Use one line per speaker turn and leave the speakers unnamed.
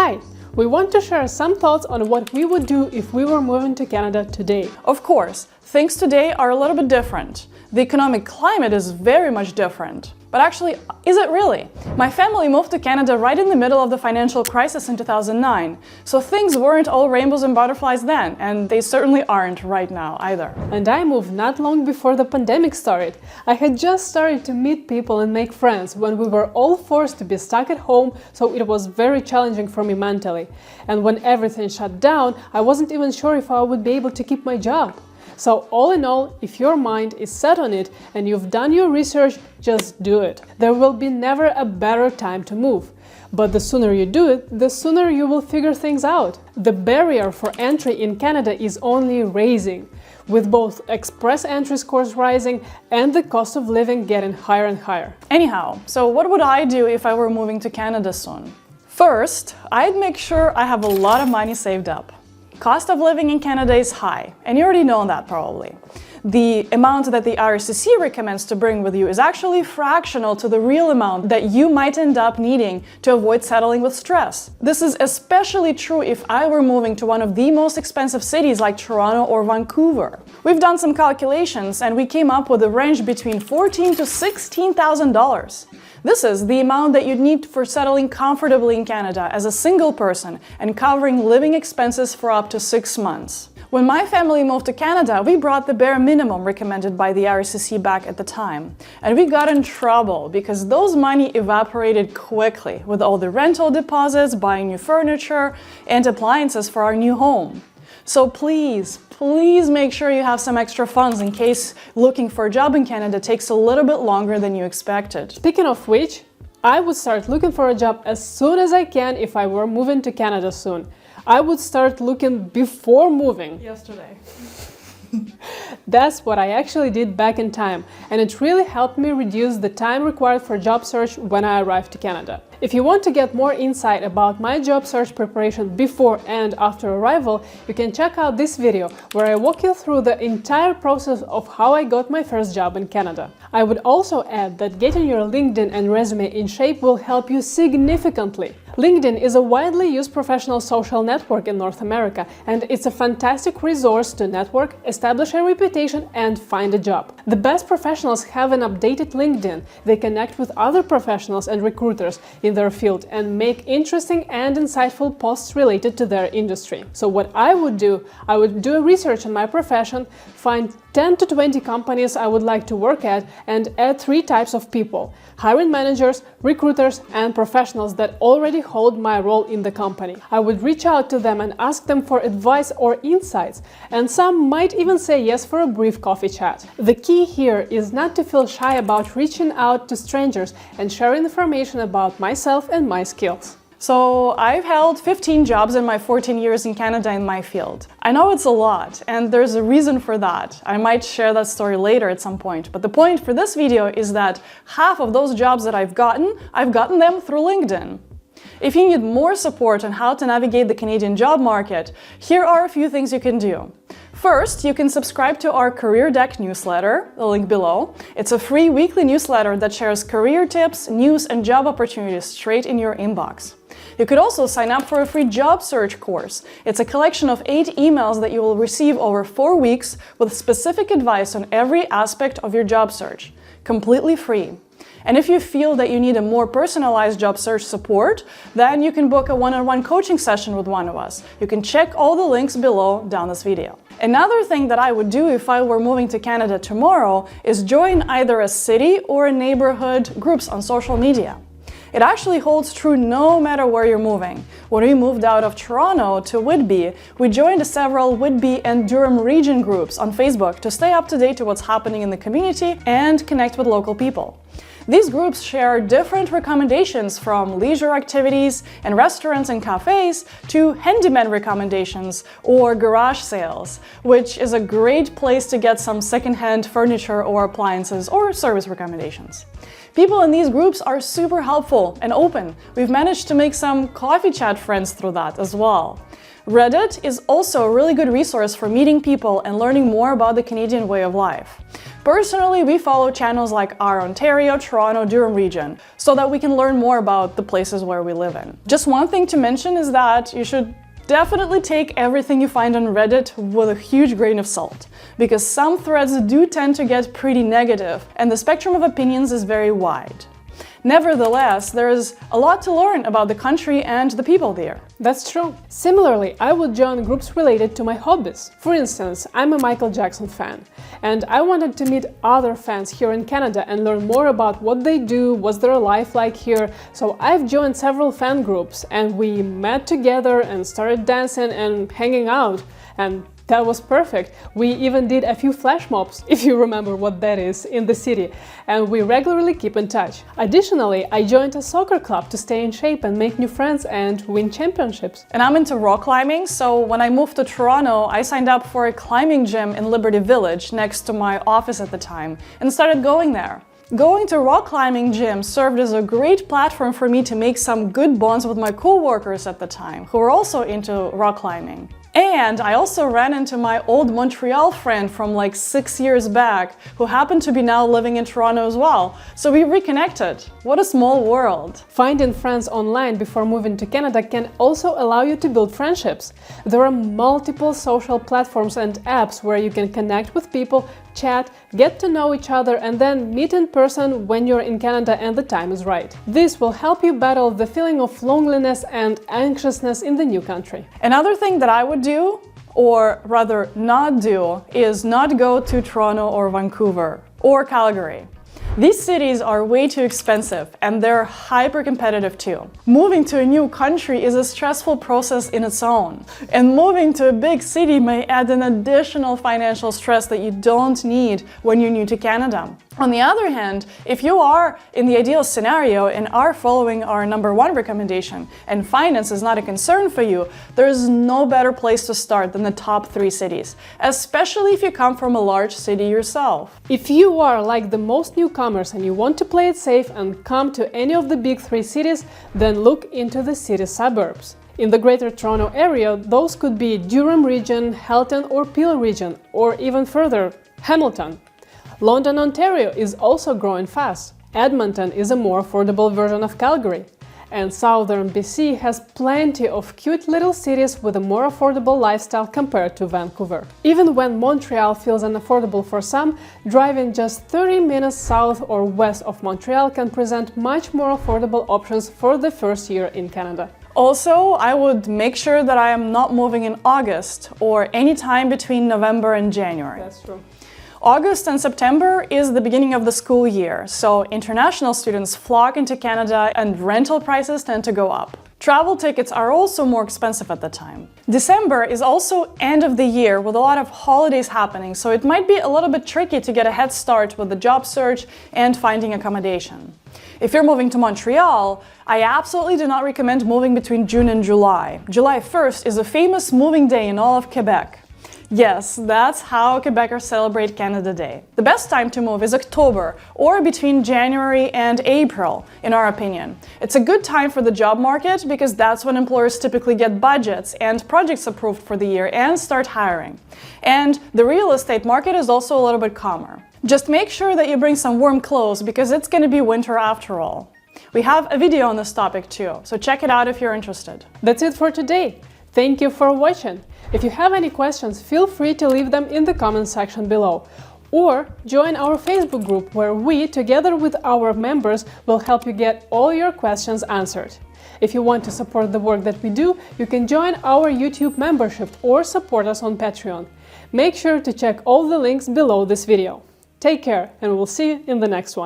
Hi! We want to share some thoughts on what we would do if we were moving to Canada today.
Of course, things today are a little bit different. The economic climate is very much different. But actually, is it really? My family moved to Canada right in the middle of the financial crisis in 2009. So things weren't all rainbows and butterflies then, and they certainly aren't right now either.
And I moved not long before the pandemic started. I had just started to meet people and make friends when we were all forced to be stuck at home, so it was very challenging for me mentally. And when everything shut down, I wasn't even sure if I would be able to keep my job. So all in all, if your mind is set on it and you've done your research, just do it. There will be never a better time to move. But the sooner you do it, the sooner you will figure things out. The barrier for entry in Canada is only rising, with both express entry scores rising and the cost of living getting higher and higher.
Anyhow, so what would I do if I were moving to Canada soon? First, I'd make sure I have a lot of money saved up. Cost of living in Canada is high, and you already know that probably. The amount that the RCC recommends to bring with you is actually fractional to the real amount that you might end up needing to avoid settling with stress. This is especially true if I were moving to one of the most expensive cities like Toronto or Vancouver. We've done some calculations and we came up with a range between $14,000 to $16,000. This is the amount that you'd need for settling comfortably in Canada as a single person and covering living expenses for up to 6 months. When my family moved to Canada, we brought the bare minimum recommended by the RCC back at the time. And we got in trouble because those money evaporated quickly with all the rental deposits, buying new furniture, and appliances for our new home. So please make sure you have some extra funds in case looking for a job in Canada takes a little bit longer than you expected.
Speaking of which, I would start looking for a job as soon as I can if I were moving to Canada soon. I would start looking before moving.
Yesterday.
That's what I actually did back in time, and it really helped me reduce the time required for job search when I arrived to Canada. If you want to get more insight about my job search preparation before and after arrival, you can check out this video where I walk you through the entire process of how I got my first job in Canada. I would also add that getting your LinkedIn and resume in shape will help you significantly. LinkedIn is a widely used professional social network in North America, and it's a fantastic resource to network, establish a reputation, and find a job. The best professionals have an updated LinkedIn. They connect with other professionals and recruiters in their field and make interesting and insightful posts related to their industry. So what I would do a research on my profession, find 10 to 20 companies I would like to work at, and add 3 types of people: hiring managers, recruiters, and professionals that already hold my role in the company. I would reach out to them and ask them for advice or insights, and some might even say yes for a brief coffee chat. The key here is not to feel shy about reaching out to strangers and sharing information about myself and my skills.
So I've held 15 jobs in my 14 years in Canada in my field. I know it's a lot, and there's a reason for that. I might share that story later at some point, but the point for this video is that half of those jobs that I've gotten them through LinkedIn. If you need more support on how to navigate the Canadian job market, here are a few things you can do. First, you can subscribe to our Career Deck newsletter, the link below. It's a free weekly newsletter that shares career tips, news, and job opportunities straight in your inbox. You could also sign up for a free job search course. It's a collection of 8 emails that you will receive over 4 weeks with specific advice on every aspect of your job search, completely free. And if you feel that you need a more personalized job search support, then you can book a one-on-one coaching session with one of us. You can check all the links below down this video. Another thing that I would do if I were moving to Canada tomorrow is join either a city or a neighborhood groups on social media. It actually holds true no matter where you're moving. When we moved out of Toronto to Whitby, we joined several Whitby and Durham region groups on Facebook to stay up to date to what's happening in the community and connect with local people. These groups share different recommendations from leisure activities and restaurants and cafes to handyman recommendations or garage sales, which is a great place to get some secondhand furniture or appliances or service recommendations. People in these groups are super helpful and open. We've managed to make some coffee chat friends through that as well. Reddit is also a really good resource for meeting people and learning more about the Canadian way of life. Personally, we follow channels like our Ontario, Toronto, Durham region so that we can learn more about the places where we live in. Just one thing to mention is that you should definitely take everything you find on Reddit with a huge grain of salt, because some threads do tend to get pretty negative and the spectrum of opinions is very wide. Nevertheless, there is a lot to learn about the country and the people there.
That's true. Similarly, I would join groups related to my hobbies. For instance, I'm a Michael Jackson fan, and I wanted to meet other fans here in Canada and learn more about what they do, what's their life like here. So I've joined several fan groups, and we met together and started dancing and hanging out. And that was perfect. We even did a few flash mobs, if you remember what that is, in the city, and we regularly keep in touch. Additionally, I joined a soccer club to stay in shape and make new friends and win championships.
And I'm into rock climbing, so when I moved to Toronto, I signed up for a climbing gym in Liberty Village next to my office at the time and started going there. Going to rock climbing gym served as a great platform for me to make some good bonds with my co-workers at the time, who were also into rock climbing. And I also ran into my old Montreal friend from like 6 years back, who happened to be now living in Toronto as well. So we reconnected. What a small world.
Finding friends online before moving to Canada can also allow you to build friendships. There are multiple social platforms and apps where you can connect with people, chat, get to know each other, and then meet in person when you're in Canada and the time is right. This will help you battle the feeling of loneliness and anxiousness in the new country.
Another thing that I would do, or rather not do, is not go to Toronto or Vancouver or Calgary. These cities are way too expensive and they're hyper competitive too. Moving to a new country is a stressful process in its own, and moving to a big city may add an additional financial stress that you don't need when you're new to Canada. On the other hand, if you are in the ideal scenario and are following our #1 recommendation and finance is not a concern for you, there is no better place to start than the top 3 cities, especially if you come from a large city yourself.
If you are like the most newcomers and you want to play it safe and come to any of the big 3 cities, then look into the city suburbs. In the Greater Toronto area, those could be Durham region, Halton or Peel region, or even further, Hamilton. London, Ontario is also growing fast. Edmonton is a more affordable version of Calgary. And southern BC has plenty of cute little cities with a more affordable lifestyle compared to Vancouver. Even when Montreal feels unaffordable for some, driving just 30 minutes south or west of Montreal can present much more affordable options for the first year in Canada.
Also, I would make sure that I am not moving in August or any time between November and January.
That's true.
August and September is the beginning of the school year, so international students flock into Canada and rental prices tend to go up. Travel tickets are also more expensive at the time. December is also end of the year with a lot of holidays happening, so it might be a little bit tricky to get a head start with the job search and finding accommodation. If you're moving to Montreal, I absolutely do not recommend moving between June and July. July 1st is a famous moving day in all of Quebec. Yes, that's how Quebecers celebrate Canada Day. The best time to move is October, or between January and April, in our opinion. It's a good time for the job market because that's when employers typically get budgets and projects approved for the year and start hiring. And the real estate market is also a little bit calmer. Just make sure that you bring some warm clothes because it's going to be winter after all. We have a video on this topic too, so check it out if you're interested.
That's it for today. Thank you for watching. If you have any questions, feel free to leave them in the comment section below. Or join our Facebook group where we, together with our members, will help you get all your questions answered. If you want to support the work that we do, you can join our YouTube membership or support us on Patreon. Make sure to check all the links below this video. Take care, and we'll see you in the next one.